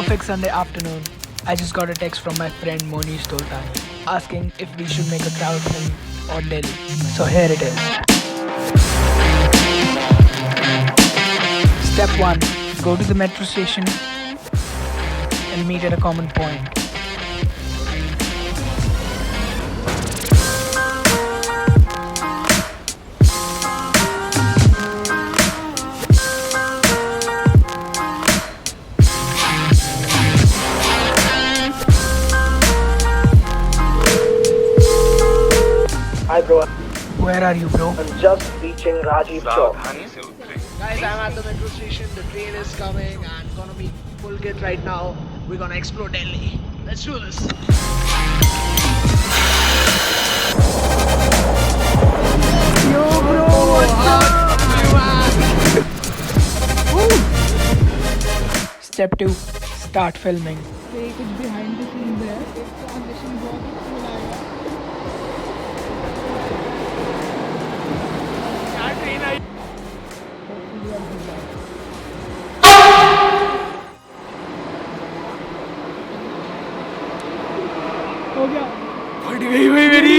perfect Sunday afternoon, I just got a text from my friend Mohnish Doultani asking if we should make a travel film on Delhi. So here it is. Step 1. Go to the metro station and meet at a common point. Hi bro, Where are you, bro? I'm just reaching Rajiv Chowk. Guys, I'm at the metro station. The train is coming and gonna be full kit right now. We're gonna explore Delhi. Let's do this. Yo, bro, what's up? Step 2. Start filming. कुछ behind the scenes है, एक transition बहुत ही cool आएगा। क्या train आई? हो गया। फट गई भाई मेरी।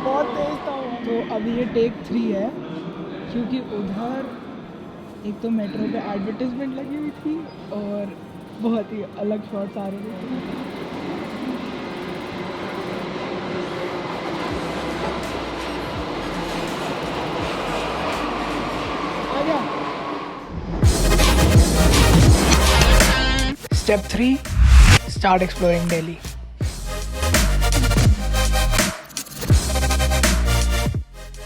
बहुत तेज था वो। तो अभी ये टेक 3 है क्योंकि उधर एक तो मेट्रो पे एडवर्टाइजमेंट लगी हुई थी और बहुत ही अलग शॉट्स आ रहे थे। आ गया। Step 3. Start exploring Delhi.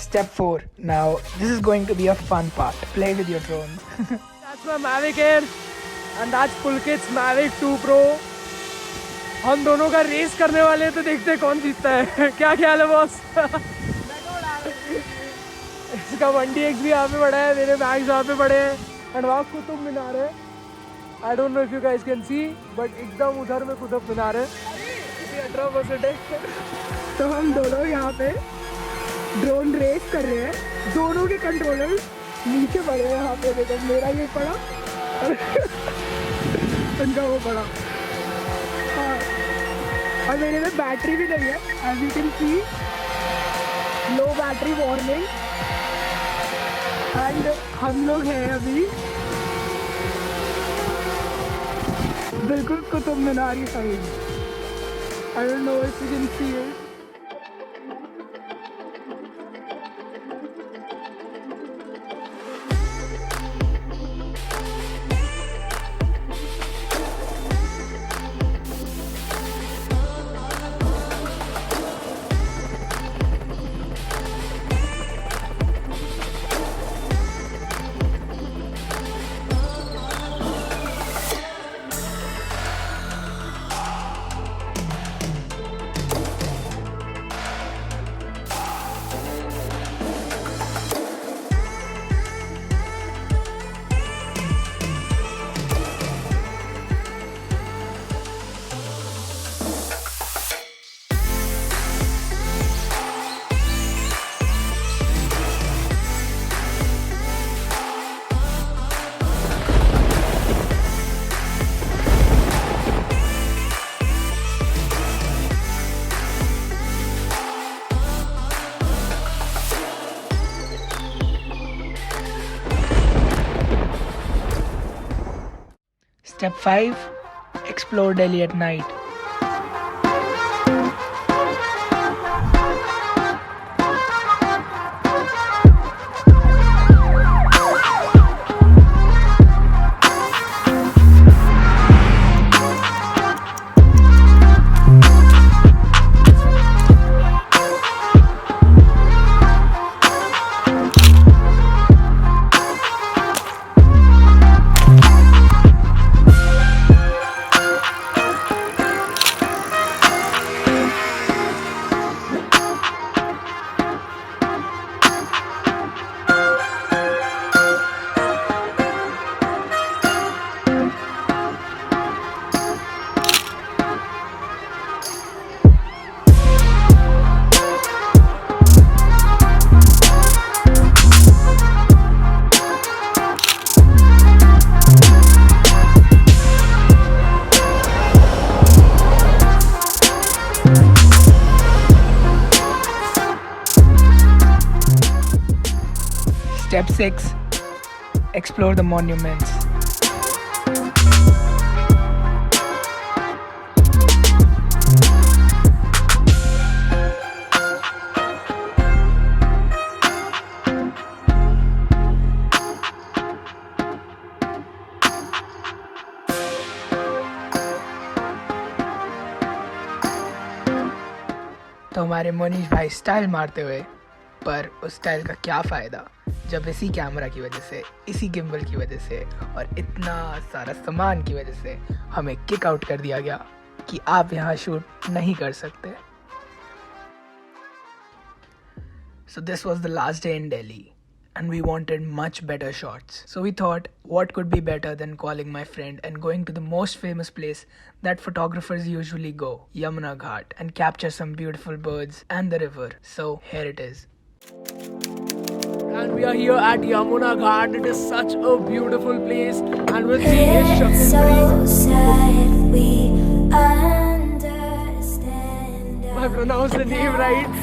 Step 4. Now, this is going to be a fun part. Play with your drone. That's my Mavic Air and that's Pulkit's Mavic 2 Pro. हम दोनों का रेस करने वाले हैं तो देखते हैं कौन जीतता है। क्या ख्याल है बॉस? इसका 1DX भी यहाँ पे पड़ा है, मेरे बैग्स यहाँ पे पड़े हैं एंड वहाँ कुतुब मीनार है। आई don't know if you guys can see but एकदम उधर में कुतुब मीनार है। 18% है। तो हम दोनों यहाँ पे ड्रोन रेस कर रहे हैं। दोनों के कंट्रोलर नीचे पड़े हैं यहाँ पे। देखो मेरा ये पड़ा और उनका वो पड़ा। हाँ और मेरे में बैटरी भी नहीं है। As you can see low battery warning and हम लोग हैं अभी बिल्कुल कुतुब मीनार की side. I don't know if you can see it. Step 5. Explore Delhi at night. 6. Explore the monuments. तो हमारे मोनीश भाई स्टाइल मारते हुए, पर उस स्टाइल का क्या फ़ायदा जब इसी कैमरा की वजह से, इसी गिम्बल की वजह से और इतना सारा सामान की वजह से हमें किक आउट कर दिया गया कि आप यहाँ शूट नहीं कर सकते. So this was the last day in Delhi and we wanted much better shots. So we thought, what could be better than calling my friend and going to the most famous place that photographers usually go, Yamuna Ghat, and capture some beautiful birds and the river. So here it is. And we are here at Yamuna Ghat. It is such a beautiful place. And with me is It's so Shakumbari. sad we understand. I pronounced the name right.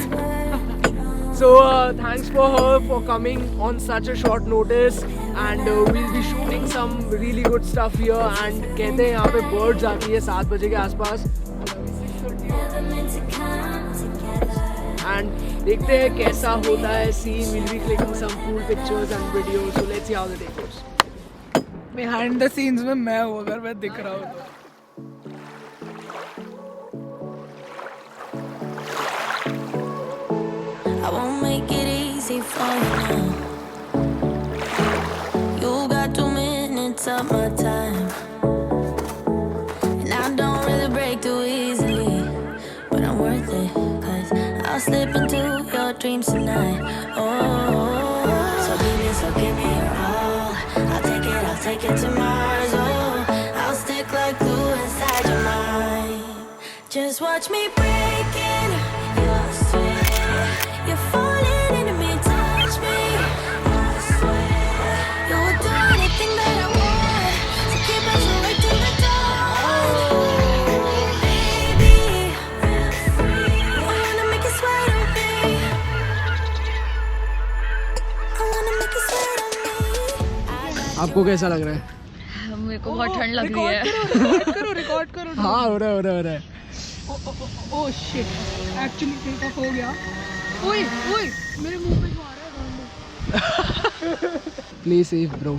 So thanks for her for coming on such a short notice. And we'll be shooting some really good stuff here. And कहते हैं यहाँ पे birds आती है 7 बजे के आसपास. Never meant to come together. And देखते हैं कैसा होता है scene. We'll be clicking some cool pictures and videos. So let's see how the day goes. Behind the scenes में मैं हूँ, अगर मैं दिख रहा हूँ तो. I won't make it easy for you now. You got 2 minutes of my time, and I don't really break too easily, but I'm worth it, 'cause I'll slip into your dreams tonight. Oh, so give me your all. I'll take it to Mars. Oh, I'll stick like glue inside your mind. Just watch me breaking your sweat. You're falling into me, touch me. I swear you'll do anything that I want. So keep us awake till the dawn. Baby, feel free. I wanna make you sweat on me. I wanna make you sweat on me. आपको कैसा लग रहा है? मेरे को बहुत ठंड लग रही है. रिकॉर्ड करो. हाँ हो रहा है. Oh shit, actually take off हो गया. ओए मेरे मुंह पे जो आ रहा है. Play safe, bro.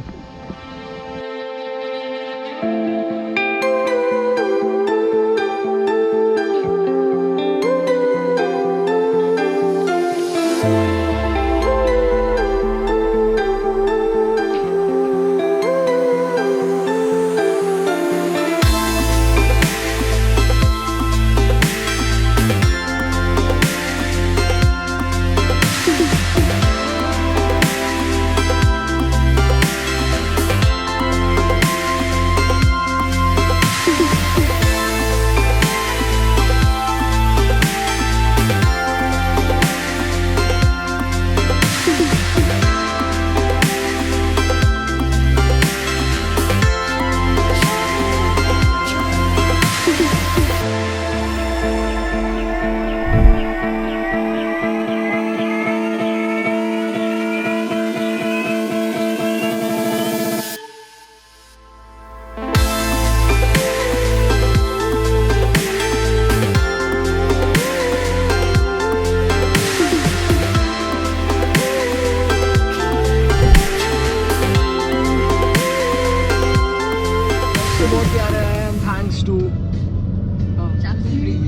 बहुत प्यारा है. And thanks to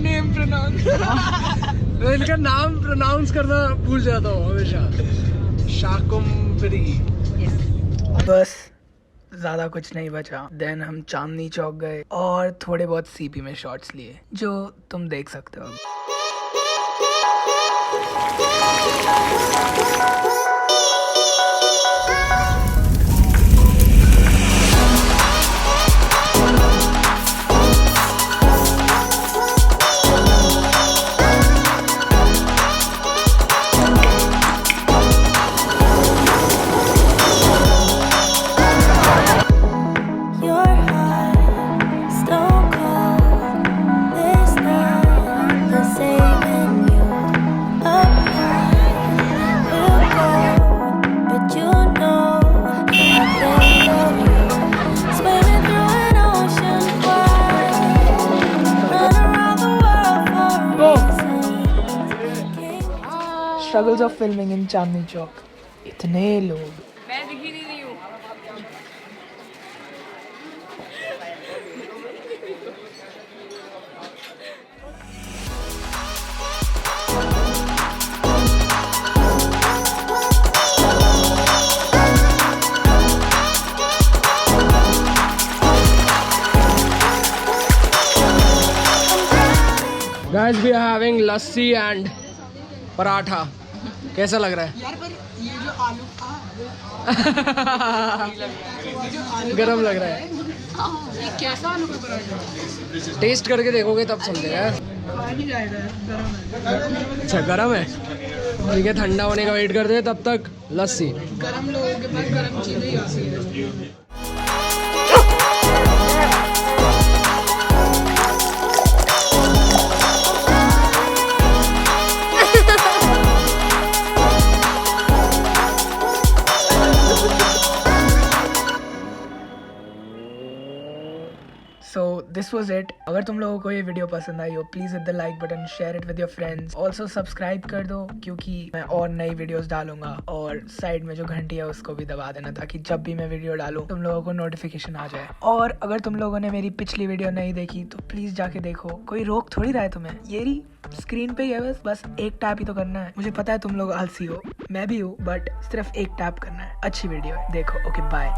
name pronounce. मैं इनका नाम प्रोनाउंस करना भूल जाता हूँ हमेशा. शाकुम्बरी. बस ज़्यादा कुछ नहीं बचा. देन हम चांदनी चौक गए और थोड़े बहुत सीपी में शॉट्स लिए, जो तुम देख सकते हो. Your heart, stone cold. There's nothing saving you. Apart, we'll go struggles of filming in Chandni Chowk. इतने लोग. मैं दिख ही नहीं रही हूँ. Guys, we are having lassi and paratha. कैसा लग रहा है? यार पर ये जो आलू गरम लग रहा है. ये कैसा आलू का पराठा? टेस्ट करके देखोगे तब समझेगा यार. खा नहीं जाएगा यार, गरम है. अच्छा गरम है. ठीक है, ठंडा होने का वेट करते हैं, तब तक लस्सी. गरम लोगों के पास गरम चीज़ें ही आती है. So this was it. अगर तुम लोगों को ये वीडियो पसंद आई हो, please hit the like button, share it with your friends. Also subscribe कर दो क्योंकि मैं और नई वीडियोस डालूंगा. और साइड में जो घंटी है उसको भी दबा देना ताकि जब भी मैं वीडियो डालूं तुम लोगों को नोटिफिकेशन आ जाए. और अगर तुम लोगों ने मेरी पिछली वीडियो नहीं देखी तो प्लीज जाके देखो. कोई रोक थोड़ी रहा है तुम्हें. ये रही स्क्रीन पे ही है, बस एक टैप ही तो करना है. मुझे पता है तुम लोग आलसी हो, मैं भी हूँ, बट सिर्फ एक टैप करना है. अच्छी वीडियो है, देखो. Okay bye.